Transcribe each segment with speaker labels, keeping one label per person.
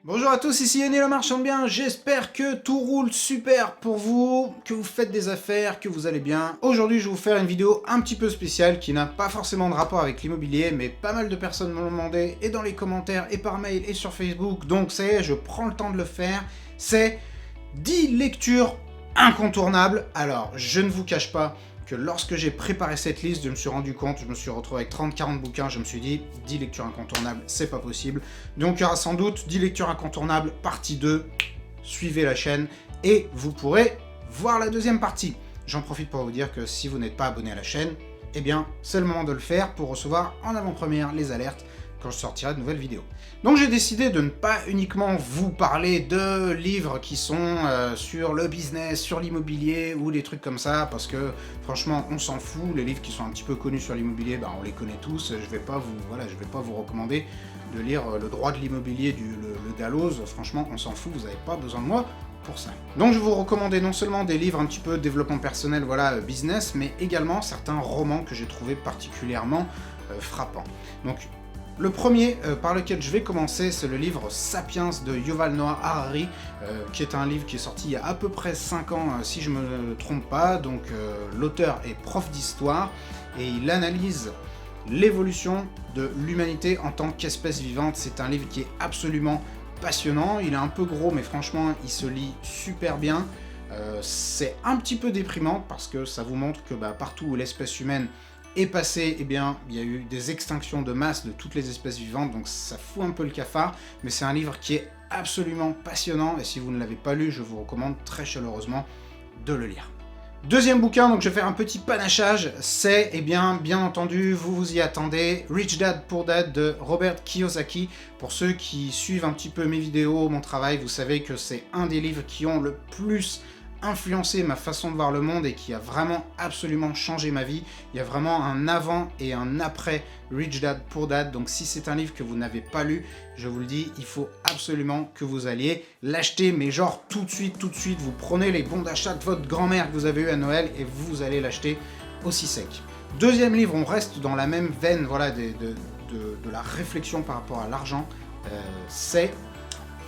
Speaker 1: Bonjour à tous, ici Yannick le marchand de biens, j'espère que tout roule super pour vous, que vous faites des affaires, que vous allez bien. Aujourd'hui je vais vous faire une vidéo un petit peu spéciale qui n'a pas forcément de rapport avec l'immobilier, mais pas mal de personnes me l'ont demandé, et dans les commentaires, et par mail, et sur Facebook, donc ça y est, je prends le temps de le faire. C'est 10 lectures incontournables. Alors, je ne vous cache pas que lorsque j'ai préparé cette liste, je me suis rendu compte, je me suis retrouvé avec 30-40 bouquins, je me suis dit, 10 lectures incontournables, c'est pas possible. Donc il y aura sans doute 10 lectures incontournables, partie 2, suivez la chaîne, et vous pourrez voir la deuxième partie. J'en profite pour vous dire que si vous n'êtes pas abonné à la chaîne, eh bien, c'est le moment de le faire pour recevoir en avant-première les alertes quand je sortirai de nouvelles vidéos. Donc j'ai décidé de ne pas uniquement vous parler de livres qui sont sur le business, sur l'immobilier ou des trucs comme ça, parce que franchement on s'en fout, les livres qui sont un petit peu connus sur l'immobilier, on les connaît tous, je vais pas vous recommander de lire Le droit de l'immobilier le Dalloz, franchement on s'en fout, vous n'avez pas besoin de moi pour ça. Donc je vais vous recommander non seulement des livres un petit peu développement personnel, business, mais également certains romans que j'ai trouvé particulièrement frappants. Donc le premier par lequel je vais commencer, c'est le livre Sapiens de Yuval Noah Harari, qui est un livre qui est sorti il y a à peu près 5 ans, si je ne me trompe pas. Donc l'auteur est prof d'histoire et il analyse l'évolution de l'humanité en tant qu'espèce vivante. C'est un livre qui est absolument passionnant, il est un peu gros mais franchement il se lit super bien. C'est un petit peu déprimant parce que ça vous montre que partout où l'espèce humaine est passé, il y a eu des extinctions de masse de toutes les espèces vivantes, donc ça fout un peu le cafard, mais c'est un livre qui est absolument passionnant, et si vous ne l'avez pas lu, je vous recommande très chaleureusement de le lire. Deuxième bouquin, donc je vais faire un petit panachage, c'est, bien entendu, vous vous y attendez, Rich Dad Poor Dad de Robert Kiyosaki. Pour ceux qui suivent un petit peu mes vidéos, mon travail, vous savez que c'est un des livres qui ont le plus influencé ma façon de voir le monde et qui a vraiment absolument changé ma vie. Il y a vraiment un avant et un après Rich Dad Poor Dad, donc si c'est un livre que vous n'avez pas lu, je vous le dis, il faut absolument que vous alliez l'acheter, mais genre tout de suite, vous prenez les bons d'achat de votre grand-mère que vous avez eu à Noël et vous allez l'acheter aussi sec. Deuxième livre, on reste dans la même veine de la réflexion par rapport à l'argent, c'est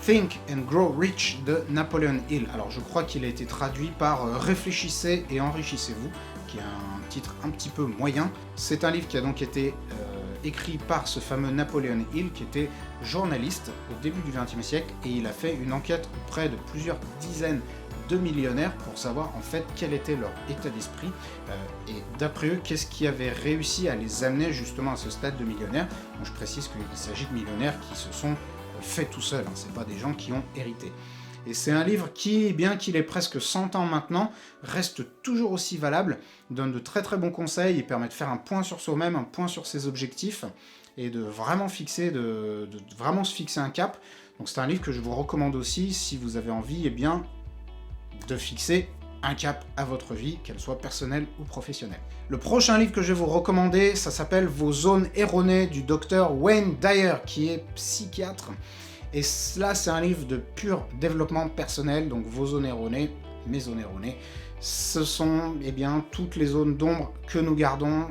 Speaker 1: Think and Grow Rich de Napoleon Hill. Alors je crois qu'il a été traduit par Réfléchissez et enrichissez-vous, qui est un titre un petit peu moyen. C'est un livre qui a donc été écrit par ce fameux Napoleon Hill, qui était journaliste au début du XXe siècle, et il a fait une enquête auprès de plusieurs dizaines de millionnaires pour savoir en fait quel était leur état d'esprit et d'après eux qu'est-ce qui avait réussi à les amener justement à ce stade de millionnaire. Donc, je précise qu'il s'agit de millionnaires qui se sont fait tout seul, c'est pas des gens qui ont hérité. Et c'est un livre qui, bien qu'il ait presque 100 ans maintenant, reste toujours aussi valable, donne de très très bons conseils, il permet de faire un point sur soi-même, un point sur ses objectifs, et de vraiment vraiment se fixer un cap. Donc c'est un livre que je vous recommande aussi si vous avez envie de fixer un cap à votre vie, qu'elle soit personnelle ou professionnelle. Le prochain livre que je vais vous recommander, ça s'appelle Vos zones erronées du docteur Wayne Dyer, qui est psychiatre. Et là, c'est un livre de pur développement personnel, donc vos zones erronées, mes zones erronées, ce sont toutes les zones d'ombre que nous gardons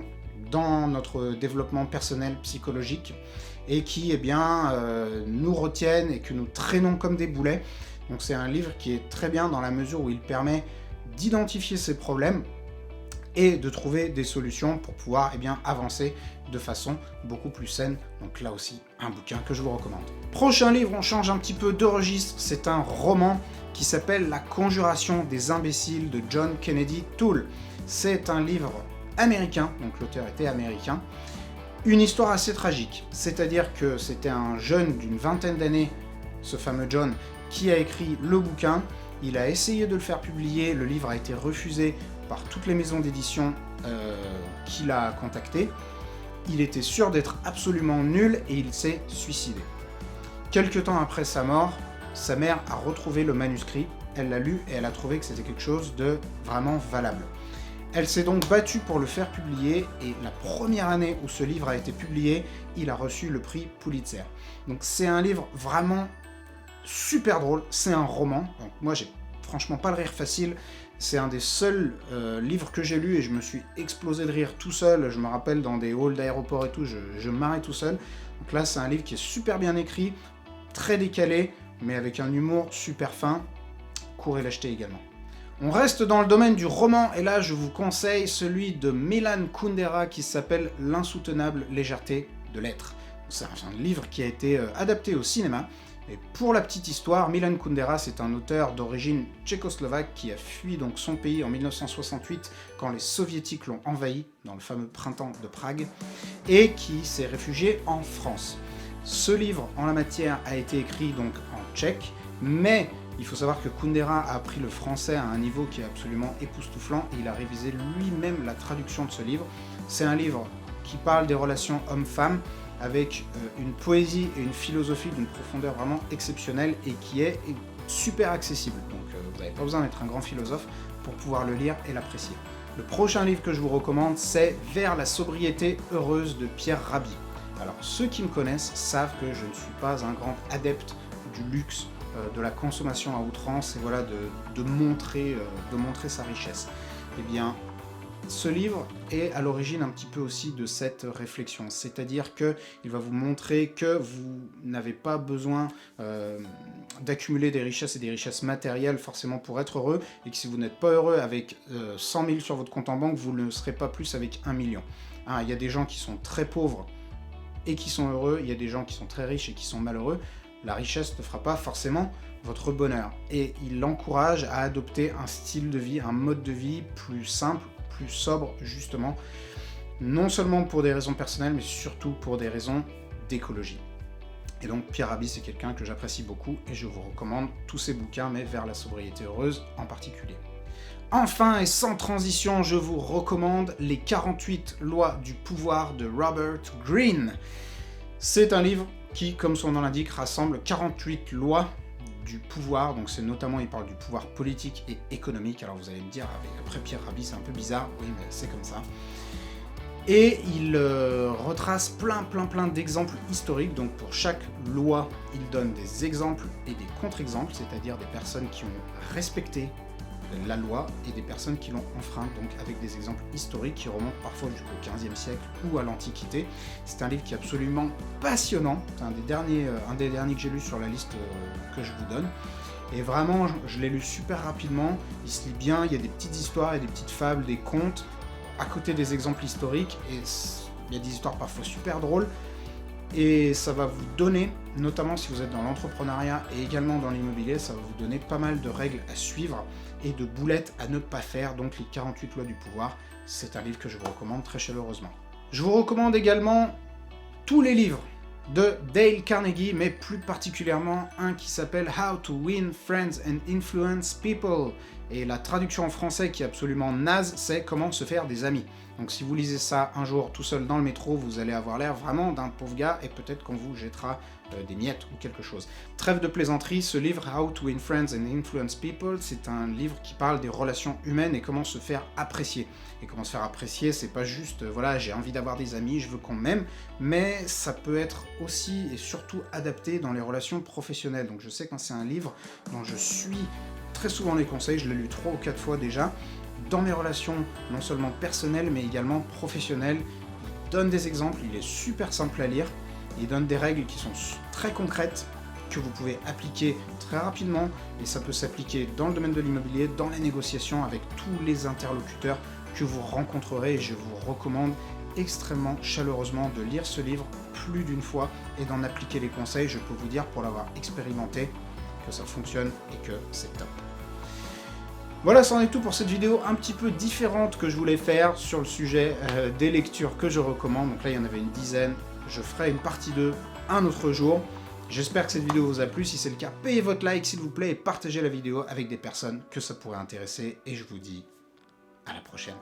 Speaker 1: dans notre développement personnel psychologique et qui nous retiennent et que nous traînons comme des boulets. Donc c'est un livre qui est très bien dans la mesure où il permet d'identifier ces problèmes et de trouver des solutions pour pouvoir avancer de façon beaucoup plus saine. Donc là aussi, un bouquin que je vous recommande. Prochain livre, on change un petit peu de registre, c'est un roman qui s'appelle La conjuration des imbéciles de John Kennedy Toole. C'est un livre américain, donc l'auteur était américain. Une histoire assez tragique, c'est-à-dire que c'était un jeune d'une vingtaine d'années, ce fameux John, qui a écrit le bouquin. Il a essayé de le faire publier, le livre a été refusé par toutes les maisons d'édition qu'il a contactées. Il était sûr d'être absolument nul et il s'est suicidé. Quelque temps après sa mort, sa mère a retrouvé le manuscrit, elle l'a lu et elle a trouvé que c'était quelque chose de vraiment valable. Elle s'est donc battue pour le faire publier et la première année où ce livre a été publié, il a reçu le prix Pulitzer. Donc c'est un livre vraiment super drôle, c'est un roman, donc moi j'ai franchement pas le rire facile, c'est un des seuls livres que j'ai lu et je me suis explosé de rire tout seul, je me rappelle dans des halls d'aéroport et tout, je marrais tout seul. Donc là c'est un livre qui est super bien écrit, très décalé, mais avec un humour super fin. Courez l'acheter également. On reste dans le domaine du roman, et là je vous conseille celui de Milan Kundera qui s'appelle L'insoutenable légèreté de l'être. C'est un livre qui a été adapté au cinéma, et pour la petite histoire, Milan Kundera c'est un auteur d'origine tchécoslovaque qui a fui donc son pays en 1968 quand les soviétiques l'ont envahi dans le fameux printemps de Prague, et qui s'est réfugié en France. Ce livre en la matière a été écrit donc en tchèque, mais il faut savoir que Kundera a appris le français à un niveau qui est absolument époustouflant et il a révisé lui-même la traduction de ce livre. C'est un livre qui parle des relations hommes-femmes avec une poésie et une philosophie d'une profondeur vraiment exceptionnelle et qui est super accessible. Donc vous n'avez pas besoin d'être un grand philosophe pour pouvoir le lire et l'apprécier. Le prochain livre que je vous recommande, c'est Vers la sobriété heureuse de Pierre Rabhi. Alors ceux qui me connaissent savent que je ne suis pas un grand adepte du luxe, de la consommation à outrance et voilà, de montrer sa richesse. Eh bien, ce livre est à l'origine un petit peu aussi de cette réflexion, c'est-à-dire qu'il va vous montrer que vous n'avez pas besoin d'accumuler des richesses et des richesses matérielles forcément pour être heureux, et que si vous n'êtes pas heureux avec 100 000 sur votre compte en banque, vous ne le serez pas plus avec 1 million. Hein, il y a des gens qui sont très pauvres et qui sont heureux, il y a des gens qui sont très riches et qui sont malheureux. La richesse ne fera pas forcément votre bonheur. Et il l'encourage à adopter un style de vie, un mode de vie plus simple, plus sobre, justement. Non seulement pour des raisons personnelles, mais surtout pour des raisons d'écologie. Et donc Pierre Rabhi, c'est quelqu'un que j'apprécie beaucoup et je vous recommande tous ses bouquins, mais Vers la sobriété heureuse en particulier. Enfin et sans transition, je vous recommande Les 48 lois du pouvoir de Robert Greene. C'est un livre qui, comme son nom l'indique, rassemble 48 lois du pouvoir, donc c'est notamment, il parle du pouvoir politique et économique. Alors vous allez me dire, après Pierre Rabhi c'est un peu bizarre, oui mais c'est comme ça. Et il retrace plein d'exemples historiques, donc pour chaque loi, il donne des exemples et des contre-exemples, c'est-à-dire des personnes qui ont respecté la loi et des personnes qui l'ont enfreinte, donc avec des exemples historiques qui remontent parfois jusqu'au XVe siècle ou à l'Antiquité. C'est un livre qui est absolument passionnant, c'est un des derniers que j'ai lu sur la liste que je vous donne. Et vraiment, je l'ai lu super rapidement, il se lit bien, il y a des petites histoires, il y a des petites fables, des contes, à côté des exemples historiques, et il y a des histoires parfois super drôles. Et ça va vous donner, notamment si vous êtes dans l'entrepreneuriat et également dans l'immobilier, ça va vous donner pas mal de règles à suivre et de boulettes à ne pas faire, donc les 48 lois du pouvoir. C'est un livre que je vous recommande très chaleureusement. Je vous recommande également tous les livres de Dale Carnegie, mais plus particulièrement un qui s'appelle How to Win Friends and Influence People. Et la traduction en français qui est absolument naze, c'est Comment se faire des amis. Donc si vous lisez ça un jour tout seul dans le métro, vous allez avoir l'air vraiment d'un pauvre gars et peut-être qu'on vous jettera des miettes ou quelque chose. Trêve de plaisanterie, ce livre How to Win Friends and Influence People, c'est un livre qui parle des relations humaines et comment se faire apprécier. Et comment se faire apprécier, c'est pas juste voilà, j'ai envie d'avoir des amis, je veux qu'on m'aime, mais ça peut être aussi et surtout adapté dans les relations professionnelles. Donc je sais que c'est un livre dont je suis très souvent les conseils, je l'ai lu 3 ou 4 fois déjà, dans mes relations non seulement personnelles mais également professionnelles. Il donne des exemples, il est super simple à lire, il donne des règles qui sont très concrètes que vous pouvez appliquer très rapidement, et ça peut s'appliquer dans le domaine de l'immobilier, dans les négociations avec tous les interlocuteurs que vous rencontrerez, et je vous recommande extrêmement chaleureusement de lire ce livre plus d'une fois et d'en appliquer les conseils. Je peux vous dire pour l'avoir expérimenté que ça fonctionne et que c'est top. Voilà, c'en est tout pour cette vidéo un petit peu différente que je voulais faire sur le sujet des lectures que je recommande. Donc là, il y en avait une dizaine. Je ferai une partie 2 un autre jour. J'espère que cette vidéo vous a plu. Si c'est le cas, payez votre like s'il vous plaît et partagez la vidéo avec des personnes que ça pourrait intéresser. Et je vous dis à la prochaine.